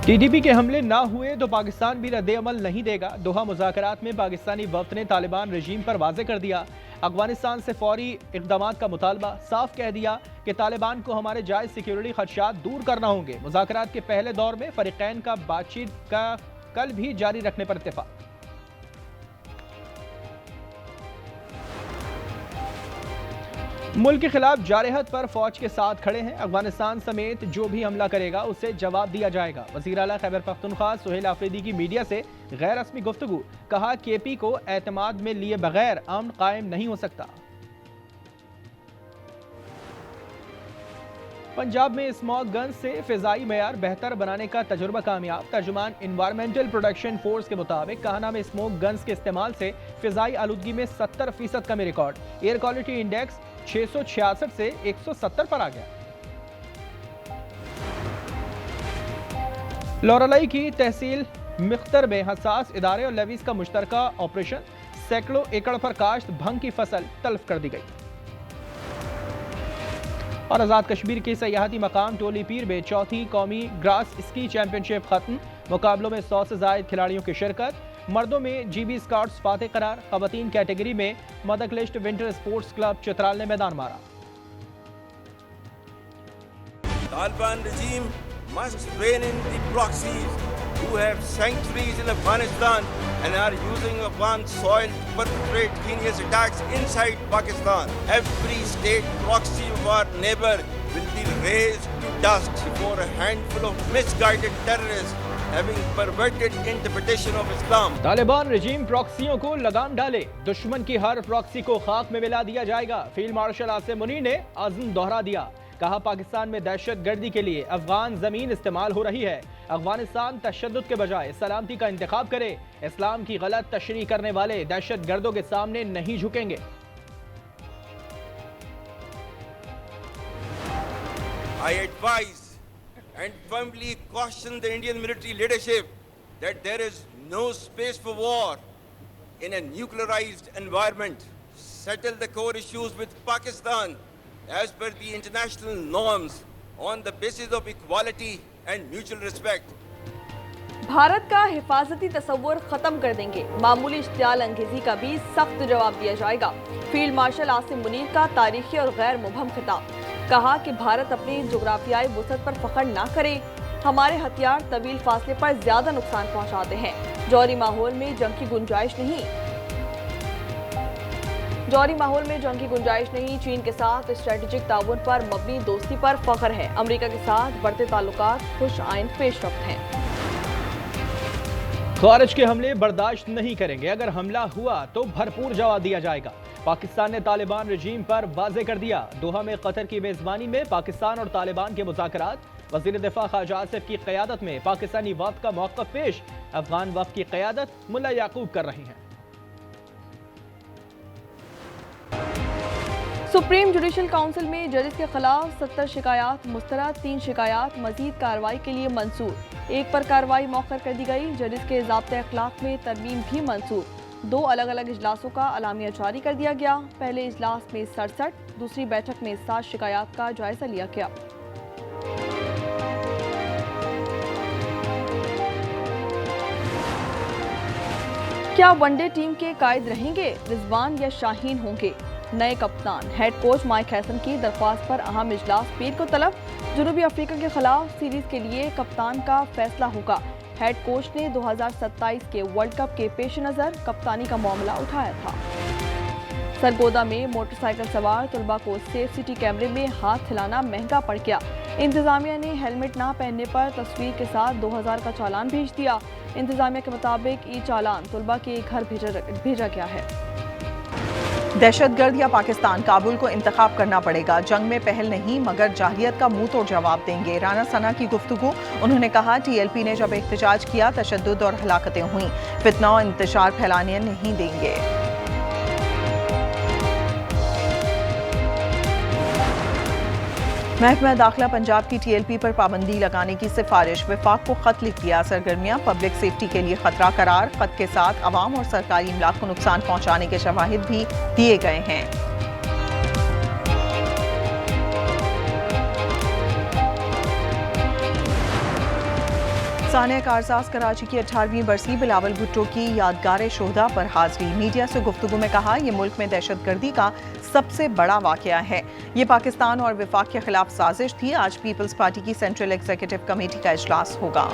TTP के हमले ना हुए तो पाकिस्तान भी रद्द-ए-अमल नहीं देगा। दोहा मुज़ाकरात में पाकिस्तानी वफ्द ने तालिबान रजीम पर वाज़े कर दिया। अफगानिस्तान से फौरी इक़दामात का मुतालबा, साफ कह दिया कि तालिबान को हमारे जायज़ सिक्योरिटी खदशात दूर करना होंगे। मुज़ाकरात के पहले दौर में फ़रीक़ैन का बातचीत का कल भी जारी रखने पर इत्तेफाक। मुल्क के खिलाफ जारहत पर फौज के साथ खड़े हैं। अफगानिस्तान समेत जो भी हमला करेगा उसे जवाब दिया जाएगा। वज़ीर आला खैबर पख्तूनख्वा सुहेल आफरीदी की मीडिया से गैर रस्मी गुफ्तगू, कहा केपी को एतमाद में लिए बगैर अमन कायम नहीं हो सकता। पंजाब में स्मॉग गन से फिजाई मेयार बेहतर बनाने का तजुर्बा कामयाब। तर्जुमान इन्वायरमेंटल प्रोटेक्शन फोर्स के मुताबिक काहना में स्मोक गन्स के इस्तेमाल से फिजाई आलूदगी में 70% कमी रिकॉर्ड। एयर क्वालिटी इंडेक्स 666 से 170 पर आ गया। लौरलाई की तहसील मिख्तर में हसास इदारे और लेवीज का मुश्तरका ऑपरेशन, सैकड़ों एकड़ पर काश्त भंग की फसल तल्फ कर दी गई। और आज़ाद कश्मीर के सयाहती मकाम टोली पीर में चौथी कौमी ग्रास स्की चैंपियनशिप खत्म। मुकाबलों में 100 से ज्यादा खिलाड़ियों की शिरकत। मर्दों में जीबी स्काउट्स फातेह करार। खवातीन कैटेगरी में मदकलिस्ट विंटर स्पोर्ट्स क्लब चित्राल ने मैदान मारा। Taliban regime must rein in the proxies who have sanctuaries in Afghanistan and are using Afghan soil to perpetrate heinous attacks inside Pakistan. Every state proxy of our neighbor will be razed to dust before a handful of misguided terrorists having perverted interpretation of Islam. Taliban रजीम प्रॉक्सियों को लगाम डाले। दुश्मन की हर proxy को खाक में मिला दिया जाएगा। फील्ड मार्शल आसिम मुनीर ने आज़म दोहरा दिया। कहा पाकिस्तान में दहशत गर्दी के लिए अफगान जमीन इस्तेमाल हो रही है। अफगानिस्तान तशद्दुद के बजाय सलामती का इंतखाब करे। इस्लाम की गलत तशरीह करने वाले दहशत गर्दों के सामने नहीं झुकेंगे। I advise and firmly caution the Indian military leadership that there is no space for war in a nuclearized environment. Settle the core issues with Pakistan as per the international norms on the basis of equality and mutual respect. Bharat का हिफाजती तस्वुर खत्म कर देंगे। मामूली इश्तियाल अंगेजी का भी सख्त जवाब दिया जाएगा। फील्ड मार्शल आसिम मुनीर का तारीखी और गैर मुबहम खिताब। कहा कि भारत अपनी जोग्राफियाई वुसअत पर फख्र ना करे। हमारे हथियार तवील फासले पर ज्यादा नुकसान पहुंचाते हैं। जौहरी माहौल में जंग की गुंजाइश नहीं। चीन के साथ स्ट्रेटेजिक ताउन पर मबनी दोस्ती पर फख्र है। अमेरिका के साथ बढ़ते ताल्लुकात खुश आइंद पेशरफ्त हैं। खारिज के हमले बर्दाश्त नहीं करेंगे। अगर हमला हुआ तो भरपूर जवाब दिया जाएगा। पाकिस्तान ने तालिबान रजीम पर वाज़े कर दिया। दोहा में कतर की मेजबानी में पाकिस्तान और तालिबान के मुज़ाकरात। वज़ीर दिफा ख्वाजा आसिफ की क़यादत में पाकिस्तानी वफ़द का मौक़िफ़ पेश। अफगान वफ़द की क़यादत मुल्ला याकूब कर रही हैं। सुप्रीम जुडिशल काउंसिल में जजेस के खिलाफ 70 शिकायत मुस्तरद। 3 शिकायत मजीद कार्रवाई के लिए मंसूर। एक पर कार्रवाई मौखर कर दी गई। जजेस के ज़ाब्ते अखलाक में तरमीम भी मंसूर। 2 अलग अलग इजलासों का अलामिया जारी कर दिया गया। पहले इजलास में 67, दूसरी बैठक में 7 शिकायत का जायजा लिया गया। क्या वनडे टीम के कायद रहेंगे रिजवान या शाहीन होंगे नए कप्तान? हेड कोच माइक हैसन की दरख्वास्त पर अहम इजलास पीर को तलब। जनूबी अफ्रीका के खिलाफ सीरीज के लिए कप्तान का फैसला होगा। हेड कोच ने 2027 के वर्ल्ड कप के पेश नज़र कप्तानी का मामला उठाया था। सरगोदा में मोटरसाइकिल सवार तलबा को सेफ सिटी कैमरे में हाथ हिलाना महंगा पड़ गया। इंतजामिया ने हेलमेट ना पहनने पर तस्वीर के साथ 2000 का चालान भेज दिया। इंतजामिया के मुताबिक ये चालान तलबा के घर भेजा गया है। दहशतगर्द या पाकिस्तान, काबुल को इंतखाब करना पड़ेगा। जंग में पहल नहीं मगर जाहिलियत का मुंह तोड़ जवाब देंगे। राना सना की गुफ्तगू। उन्होंने कहा टीएलपी ने जब एहतजाज किया तशद्दुद और हलाकतें हुई। फितना और इंतशार फैलाने नहीं देंगे। महकमा दाखिला पंजाब की टीएलपी पर पाबंदी लगाने की सिफारिश। वफाक को खत लिख दिया। सरगर्मियां पब्लिक सेफ्टी के लिए खतरा करार। खत के साथ अवाम और सरकारी इमलाक को नुकसान पहुंचाने के शवाहिद भी दिए गए हैं। सानिया कारसाज कराची की 18वीं बरसी बिलावल भुट्टो की यादगार शोहदा पर हाजिरी। मीडिया से गुफ्तगू में कहा, यह मुल्क में दहशतगर्दी का सबसे बड़ा वाकया है। ये पाकिस्तान और विफाक के खिलाफ साजिश थी। आज पीपल्स पार्टी की सेंट्रल एग्जीक्यूटिव कमेटी का इजलास होगा।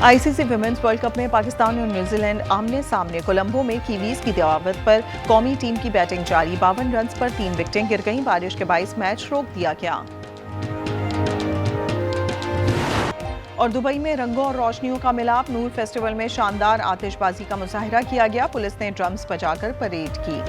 आईसीसी विमेंस वर्ल्ड कप में पाकिस्तान और न्यूजीलैंड आमने सामने। कोलंबो में कीवीज की दावत पर कौमी टीम की बैटिंग जारी। 52 रन पर 3 विकेटें गिर गईं। बारिश के बाइस मैच रोक दिया गया। और दुबई में रंगों और रोशनियों का मिलाप। नूर फेस्टिवल में शानदार आतिशबाजी का मुजाहिरा किया गया। पुलिस ने ड्रम्स बजाकर परेड की।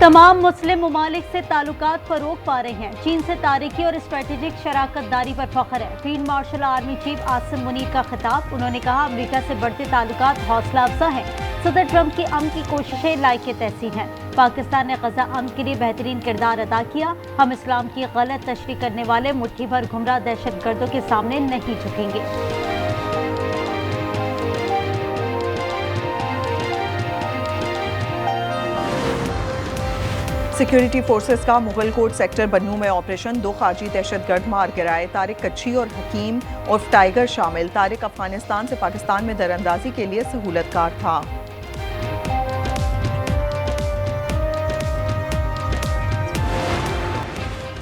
तमाम मुस्लिम ममालिक से ताल्लुकात फरोग पा रहे हैं। चीन से तारीखी और स्ट्रेटेजिक शराकतदारी पर फख्र है। Field marshal army chief Asim Munir का खिताब। उन्होंने कहा, अमेरिका से बढ़ते ताल्लुकात हौसला अफजा हैं। सदर ट्रंप की अमन की कोशिशें लायक तहसीन हैं। पाकिस्तान ने गजा अमन के लिए बेहतरीन किरदार अदा किया। हम इस्लाम की गलत तशरीह करने वाले मुट्ठी भर गुमराह दहशतगर्दों के सामने नहीं झुकेंगे। सिक्योरिटी फोर्सेस का मुगलकोट सेक्टर बन्नू में ऑपरेशन। 2 खारजी दहशतगर्द मार गिराए। तारिक कच्ची और हकीम उर्फ टाइगर शामिल। तारिक अफगानिस्तान से पाकिस्तान में दरअंदाजी के लिए सहूलतकार था।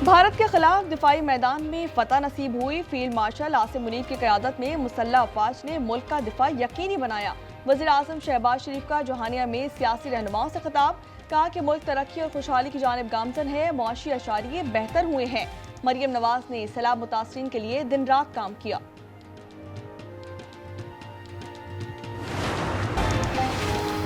भारत के खिलाफ दिफाई मैदान में फतह नसीब हुई। फील्ड मार्शल आसिम मुनीर की क़यादत में मुसल्लह अफवाज ने मुल्क का दिफा यकीनी बनाया। वज़ीर आज़म शहबाज शरीफ का जोहानिया में सियासी रहनुमाओं से खिताब। कहा कि मुल्क तरक्की और खुशहाली की जानिब गामजन है। मुआशी अशारिये बेहतर हुए हैं। मरियम नवाज ने सैलाब मुतासरीन के लिए दिन रात काम किया।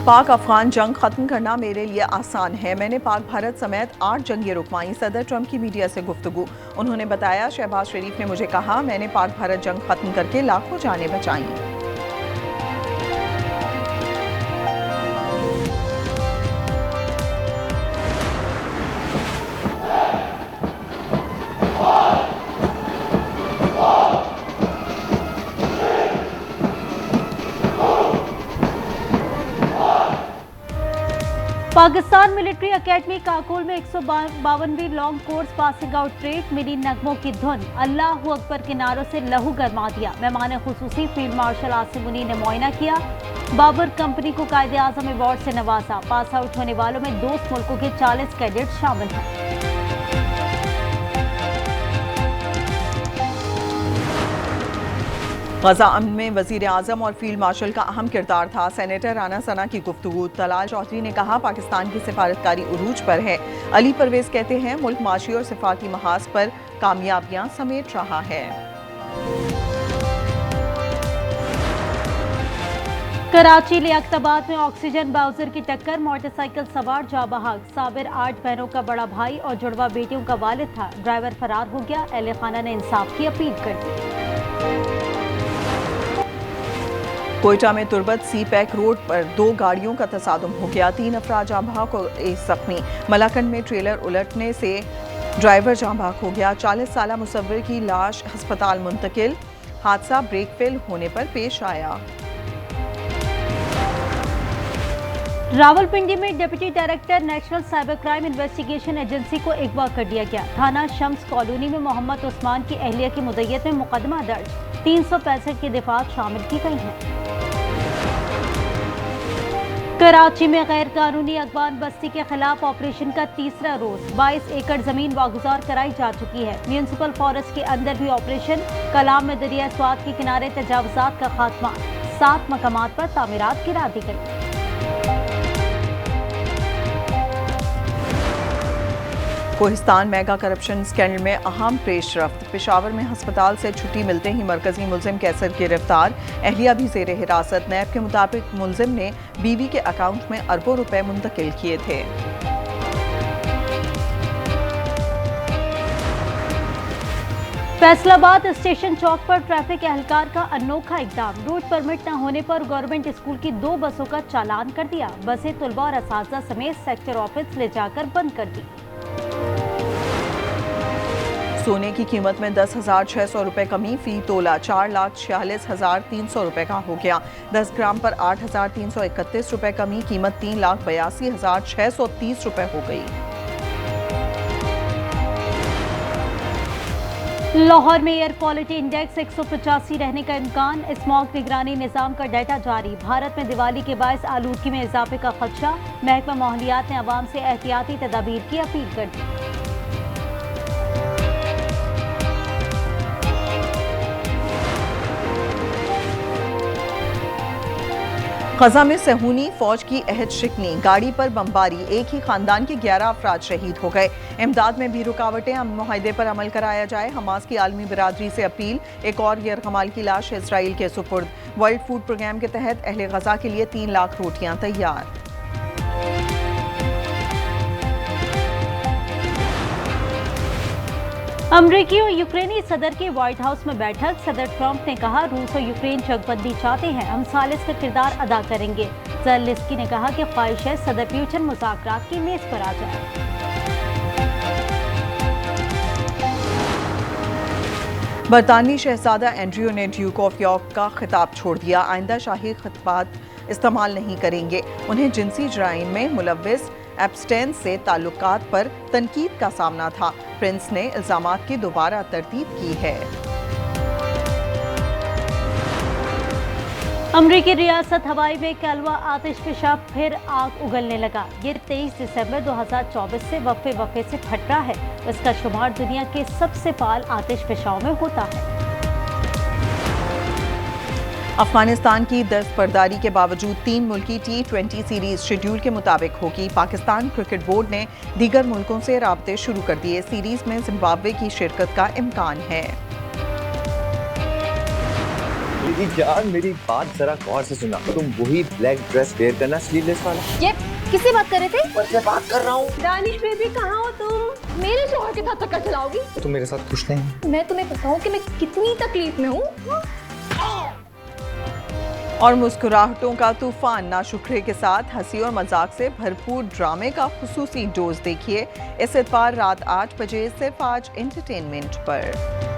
पाक अफगान जंग खत्म करना मेरे लिए आसान है। मैंने पाक भारत समेत 8 जंगें रुकवाई। सदर ट्रंप की मीडिया से गुफ्तगू। उन्होंने बताया, शहबाज शरीफ ने मुझे कहा, मैंने पाक भारत जंग खत्म करके लाखों जानें बचाई। पाकिस्तान मिलिट्री एकेडमी काकोल में 152वीं long course passing out parade मिली नगमों की धुन। अल्लाहू अकबर के नारों से लहू गरमा दिया। मेहमान खुसूसी फील्ड मार्शल आसिम मुनीर ने मुआयना किया। बाबर कंपनी को कायदे आजम अवार्ड से नवाजा। पास आउट होने वालों में दोस्त मुल्कों के 40 कैडेट शामिल हैं। गजा अमन में वजीर आजम और फील्ड मार्शल का अहम किरदार था। सेनेटर राना सना की गुफ्तगू। तलाल चौधरी ने कहा, पाकिस्तान की सिफारतकारी उरूज पर है। अली परवेज कहते हैं, मुल्क माशी और सिफाती महाज पर कामयाबियां समेट रहा है। कराची लियाकताबाद में ऑक्सीजन बाउजर की टक्कर। मोटरसाइकिल सवार जाँ बहक। साबिर 8 बहनों का बड़ा भाई और जुड़वा बेटियों का वालिद था। ड्राइवर फरार हो गया। अहले खाना ने इंसाफ की अपील कर दी। कोयटा में तुर्बत सी पैक रोड पर 2 गाड़ियों का तसादुम हो गया। 3 अफराद जाँ बहक और 1 जख्मी। मलाकंड में ट्रेलर उलटने से ड्राइवर जाँ बहक हो गया। 40 साला मुसव्विर की लाश अस्पताल मुंतकिल। हादसा ब्रेक फेल होने पर पेश आया। रावलपिंडी में deputy director national cyber crime investigation agency को अगवा कर दिया गया। थाना शम्स कॉलोनी में मोहम्मद उस्मान की अहलिया की मुद्दत में मुकदमा दर्ज। 365 की दफात शामिल की गई हैं। कराची में गैर कानूनी अगवान बस्ती के खिलाफ ऑपरेशन का तीसरा रोज। 22 एकड़ जमीन वागुजार कराई जा चुकी है। म्यूनिसिपल फॉरेस्ट के अंदर भी ऑपरेशन। कलाम में दरिया स्वात के किनारे तजावुजात का खात्मा। 7 मकामात पर तामीरात गिरा दी गई। कोहिस्तान मेगा करप्शन स्कैंडल में अहम पेशरफ्त। पेशावर में अस्पताल से छुट्टी मिलते ही मरकजी मुलजिम कैसर गिरफ्तार। अहलिया भी जेर हिरासत। नैब के मुताबिक मुलजिम ने बीवी के अकाउंट में अरबों रुपए मुंतकिल किए थे। फैसलाबाद स्टेशन चौक पर ट्रैफिक एहलकार का अनोखा इकदाम। रूट परमिट न होने पर गवर्नमेंट स्कूल की 2 बसों का चालान कर दिया। बसें तुलबा और असातिज़ा समेत सेक्टर ऑफिस ले जाकर बंद कर दी। सोने की कीमत में 10,600 रुपए कमी। फी तोला 4,46,300 रुपए का हो गया। 10 ग्राम पर 8,331 रुपए कमी। कीमत 3,82,630 रुपए हो गई। लाहौर में एयर क्वालिटी इंडेक्स 185 रहने का इम्कान। स्मॉग निगरानी निजाम का डाटा जारी। भारत में दिवाली के बायस आलूदगी में इजाफे का खदशा। महकमा माहौलियात ने अवाम से एहतियाती तदाबीर की अपील कर दी। गजा में सहूनी फौज की अहद शिकनी, गाड़ी पर बमबारी, एक ही खानदान के 11 अफराद शहीद हो गए। इमदाद में भी रुकावटें, अमन मुआहदे पर अमल कराया जाए। हमास की आलमी बिरादरी से अपील। एक और यरगमाल की लाश इसराइल के सुपुर्द। वर्ल्ड फूड प्रोग्राम के तहत अहले गजा के लिए 3 लाख रोटियां तैयार। अमरीकी और यूक्रेनी सदर की व्हाइट हाउस में बैठक। सदर ट्रंप ने कहा रूस और यूक्रेन जंगबंदी चाहते हैं, हम सालिस का किरदार अदा करेंगे। ज़ेलेंस्की ने कहा कि ख्वाहिश है सदर पुतिन मुज़ाकरात की मेज पर आ जाए। बरतानवी शहजादा एंड्रयू ने ड्यूक ऑफ यॉर्क का खिताब छोड़ दिया। आइंदा शाही खिताबात इस्तेमाल नहीं करेंगे। उन्हें जिनसी जराइम में मुलव्विस एप्स्टेन से ताल्लुकात पर तनकीद का सामना था। प्रिंस ने इल्जामात की दोबारा तरतीब की है। अमरीकी रियासत हवाई में कलवा आतिशफशा फिर आग उगलने लगा। ये 23 दिसंबर 2024 से वक्फे से फट रहा है। इसका शुमार दुनिया के सबसे फाल आतिशफशाओं में होता है। अफगानिस्तान की दस्तबरदारी के बावजूद 3 मुल्की T20 सीरीज शेड्यूल के मुताबिक होगी। पाकिस्तान क्रिकेट बोर्ड ने दीगर मुल्कों से राब्ते शुरू कर दिए। सीरीज में जिम्बाब्वे की शिरकत का इम्कान है। मेरी जान, मेरी बात जरा गौर से सुना। तुम वही ब्लैक ड्रेस वेयर करना, स्लीवलेस वाला। ये किससे बात कर रहे थे? पर मैं बात कर रहा हूँ। दानिश बेबी कहाँ हो तुम? मेरे शौहर के साथ चक्कर चलाओगी? तुम मेरे साथ खुश नहीं? मैं तुम्हें बताऊँ कि मैं कितनी तकलीफ में हूँ। और मुस्कुराहटों का तूफान, नाशुक्रे के साथ हंसी और मजाक से भरपूर ड्रामे का खुसूसी डोज देखिए इस इतवार रात 8 बजे सिर्फ आज एंटरटेनमेंट पर।